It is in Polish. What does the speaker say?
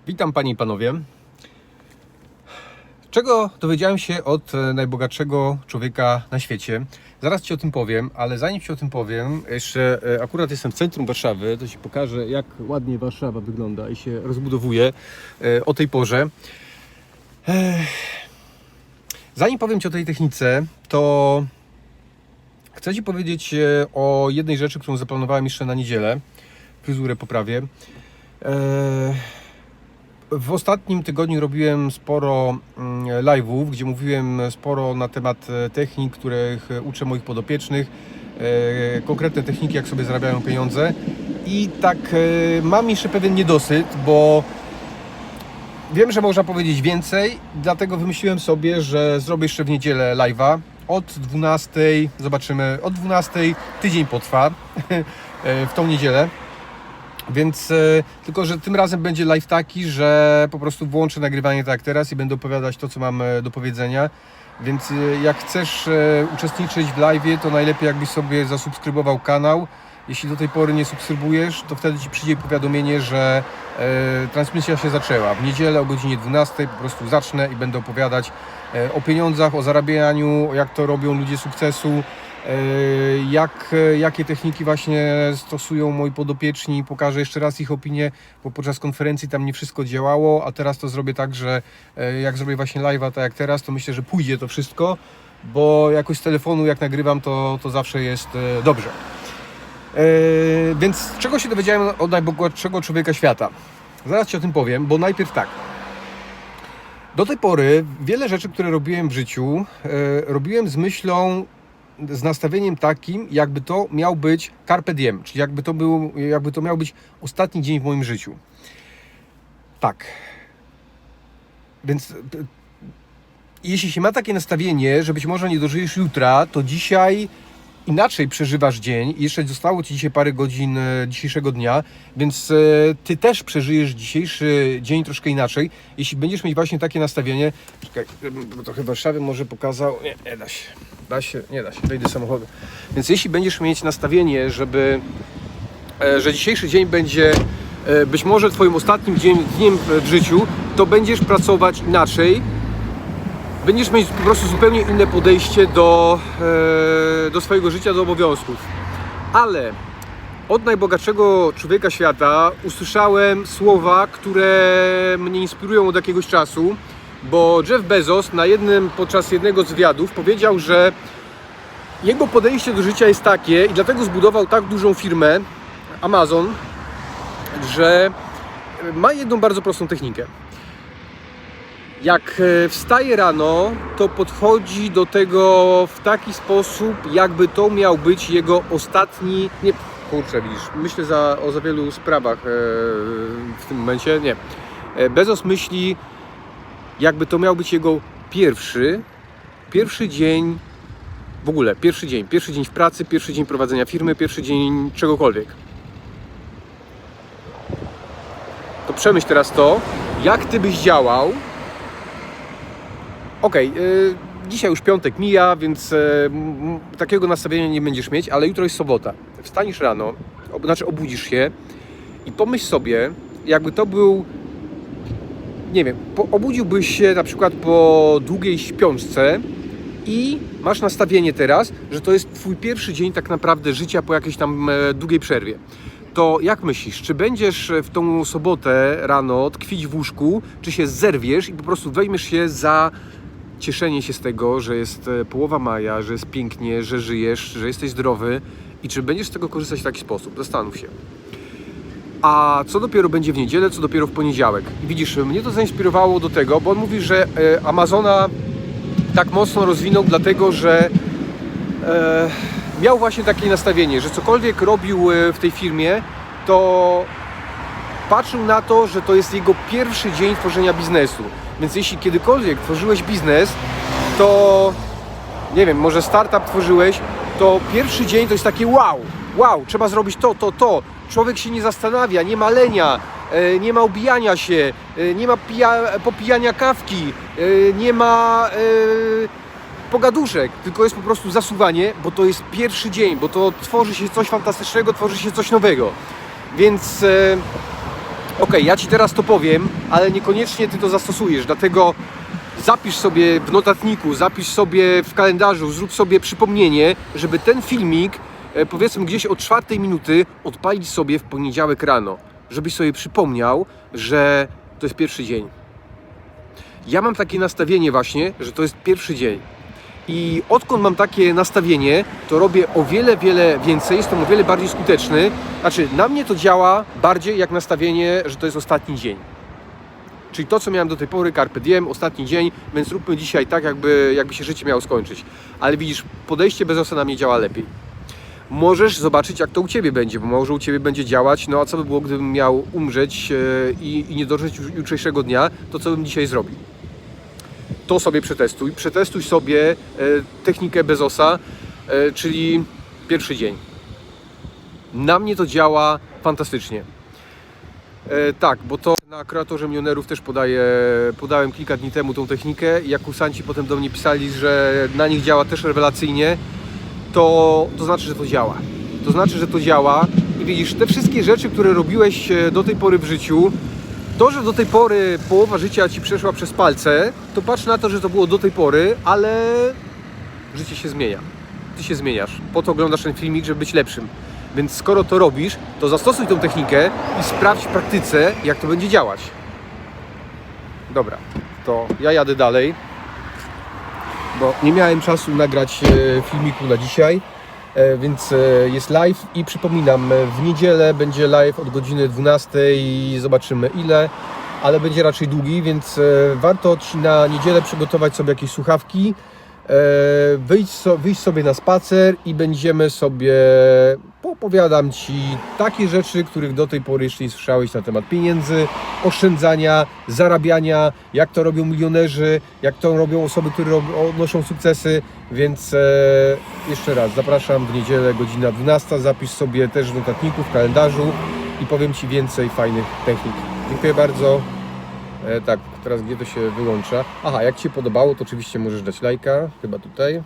Witam Panie i Panowie. Czego dowiedziałem się od najbogatszego człowieka na świecie? Zaraz Ci o tym powiem, ale zanim Ci o tym powiem, jeszcze akurat jestem w centrum Warszawy, to Ci pokażę, jak ładnie Warszawa wygląda i się rozbudowuje o tej porze. Zanim powiem Ci o tej technice, to chcę Ci powiedzieć o jednej rzeczy, którą zaplanowałem jeszcze na niedzielę. Fryzurę poprawię. W ostatnim tygodniu robiłem sporo live'ów, gdzie mówiłem sporo na temat technik, których uczę moich podopiecznych, konkretne techniki, jak sobie zarabiają pieniądze. I tak mam jeszcze pewien niedosyt, bo wiem, że można powiedzieć więcej, dlatego wymyśliłem sobie, że zrobię jeszcze w niedzielę live'a od 12, zobaczymy, od 12 tydzień potrwa w tą niedzielę. Więc tylko, że tym razem będzie live taki, że po prostu włączę nagrywanie tak jak teraz i będę opowiadać to, co mam do powiedzenia. Więc jak chcesz uczestniczyć w live'ie, to najlepiej jakbyś sobie zasubskrybował kanał. Jeśli do tej pory nie subskrybujesz, to wtedy Ci przyjdzie powiadomienie, że transmisja się zaczęła. W niedzielę o godzinie 12 po prostu zacznę i będę opowiadać o pieniądzach, o zarabianiu, jak to robią ludzie sukcesu, jakie techniki właśnie stosują moi podopieczni. Pokażę jeszcze raz ich opinię, bo podczas konferencji tam nie wszystko działało, a teraz to zrobię tak, że jak zrobię właśnie live'a tak jak teraz, to myślę, że pójdzie to wszystko, bo jakoś z telefonu jak nagrywam, to zawsze jest dobrze. Więc czego się dowiedziałem od najbogatszego człowieka świata? Zaraz Ci o tym powiem, bo najpierw tak. Do tej pory wiele rzeczy, które robiłem w życiu, robiłem z myślą, z nastawieniem takim, jakby to miał być carpe diem, czyli jakby to miał być ostatni dzień w moim życiu. Tak. Więc jeśli się ma takie nastawienie, że być może nie dożyjesz jutra, to dzisiaj inaczej przeżywasz dzień i jeszcze zostało Ci dzisiaj parę godzin dzisiejszego dnia, więc Ty też przeżyjesz dzisiejszy dzień troszkę inaczej, jeśli będziesz mieć właśnie takie nastawienie. Czekaj, bo trochę Warszawy może pokazał. Nie da się. Nie da się, wejdę samochodu. Więc jeśli będziesz mieć nastawienie, że dzisiejszy dzień będzie być może Twoim ostatnim dniem w życiu, to będziesz pracować inaczej. Będziesz mieć po prostu zupełnie inne podejście do swojego życia, do obowiązków. Ale od najbogatszego człowieka świata usłyszałem słowa, które mnie inspirują od jakiegoś czasu, bo Jeff Bezos podczas jednego z wywiadów powiedział, że jego podejście do życia jest takie i dlatego zbudował tak dużą firmę Amazon, że ma jedną bardzo prostą technikę. Jak wstaje rano, to podchodzi do tego w taki sposób, jakby to miał być jego ostatni... Nie, kurczę, widzisz, myślę o za wielu sprawach w tym momencie. Nie. Bezos myśli, jakby to miał być jego pierwszy dzień w ogóle, pierwszy dzień w pracy, pierwszy dzień prowadzenia firmy, pierwszy dzień czegokolwiek. To przemyśl teraz to, jak Ty byś działał. Okej, dzisiaj już piątek mija, więc takiego nastawienia nie będziesz mieć, ale jutro jest sobota. Wstaniesz rano, obudzisz się i pomyśl sobie, jakby to był, nie wiem, obudziłbyś się na przykład po długiej śpiączce i masz nastawienie teraz, że to jest Twój pierwszy dzień tak naprawdę życia po jakiejś tam długiej przerwie. To jak myślisz, czy będziesz w tą sobotę rano tkwić w łóżku, czy się zerwiesz i po prostu weźmiesz się za cieszenie się z tego, że jest połowa maja, że jest pięknie, że żyjesz, że jesteś zdrowy i czy będziesz z tego korzystać w taki sposób? Zastanów się. A co dopiero będzie w niedzielę, co dopiero w poniedziałek? I widzisz, mnie to zainspirowało do tego, bo on mówi, że Amazona tak mocno rozwinął, dlatego że miał właśnie takie nastawienie, że cokolwiek robił w tej firmie, to patrzył na to, że to jest jego pierwszy dzień tworzenia biznesu. Więc jeśli kiedykolwiek tworzyłeś biznes, to nie wiem, może startup tworzyłeś, to pierwszy dzień to jest takie wow, trzeba zrobić to. Człowiek się nie zastanawia, nie ma lenia, nie ma obijania się, nie ma popijania kawki, nie ma pogaduszek, tylko jest po prostu zasuwanie, bo to jest pierwszy dzień, bo to tworzy się coś fantastycznego, tworzy się coś nowego. Więc Okej, ja Ci teraz to powiem, ale niekoniecznie Ty to zastosujesz, dlatego zapisz sobie w notatniku, zapisz sobie w kalendarzu, zrób sobie przypomnienie, żeby ten filmik, powiedzmy gdzieś od 4 minuty, odpalić sobie w poniedziałek rano, żebyś sobie przypomniał, że to jest pierwszy dzień. Ja mam takie nastawienie właśnie, że to jest pierwszy dzień. I odkąd mam takie nastawienie, to robię o wiele więcej, jestem o wiele bardziej skuteczny. Znaczy, na mnie to działa bardziej jak nastawienie, że to jest ostatni dzień. Czyli to, co miałem do tej pory, carpe diem, ostatni dzień, więc róbmy dzisiaj tak, jakby się życie miało skończyć. Ale widzisz, podejście Bezosa na mnie działa lepiej. Możesz zobaczyć, jak to u Ciebie będzie, bo może u Ciebie będzie działać, no a co by było, gdybym miał umrzeć i nie dożyć jutrzejszego dnia, to co bym dzisiaj zrobił? To sobie przetestuj. Przetestuj sobie technikę Bezosa, czyli pierwszy dzień. Na mnie to działa fantastycznie. Tak, bo to na Kreatorze Milionerów też podałem kilka dni temu tą technikę. Jak kursanci potem do mnie pisali, że na nich działa też rewelacyjnie, to znaczy, że to działa. To znaczy, że to działa i widzisz, te wszystkie rzeczy, które robiłeś do tej pory w życiu, to, że do tej pory połowa życia Ci przeszła przez palce, to patrz na to, że to było do tej pory, ale życie się zmienia. Ty się zmieniasz. Po to oglądasz ten filmik, żeby być lepszym. Więc skoro to robisz, to zastosuj tą technikę i sprawdź w praktyce, jak to będzie działać. Dobra, to ja jadę dalej, bo nie miałem czasu nagrać filmiku na dzisiaj, więc jest live i przypominam, w niedzielę będzie live od godziny 12 i zobaczymy ile, ale będzie raczej długi, więc warto Ci na niedzielę przygotować sobie jakieś słuchawki, wyjść sobie na spacer i będziemy sobie, opowiadam Ci takie rzeczy, których do tej pory jeszcze nie słyszałeś na temat pieniędzy, oszczędzania, zarabiania, jak to robią milionerzy, jak to robią osoby, które odnoszą sukcesy, więc jeszcze raz zapraszam w niedzielę, godzina 12, zapisz sobie też w notatniku, w kalendarzu i powiem Ci więcej fajnych technik. Dziękuję bardzo. Tak, teraz gdzie to się wyłącza? Aha, jak Ci się podobało, to oczywiście możesz dać lajka, chyba tutaj.